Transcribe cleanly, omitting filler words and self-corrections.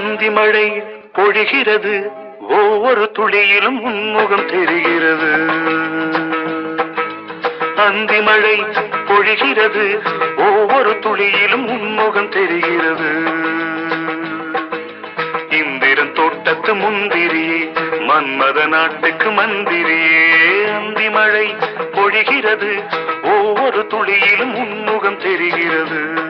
அந்தி மழை பொழிகிறது, ஒவ்வொரு துளியிலும் உன்முகம் தெரிகிறது. அந்தி மழை பொழிகிறது, ஒவ்வொரு துளியிலும் உன்முகம் தெரிகிறது. இந்திரன் தோட்டத்து முந்திரியே, மன்மத நாட்டுக்கு மந்திரியே. அந்தி மழை பொழிகிறது, ஒவ்வொரு துளியிலும் உன்முகம் தெரிகிறது.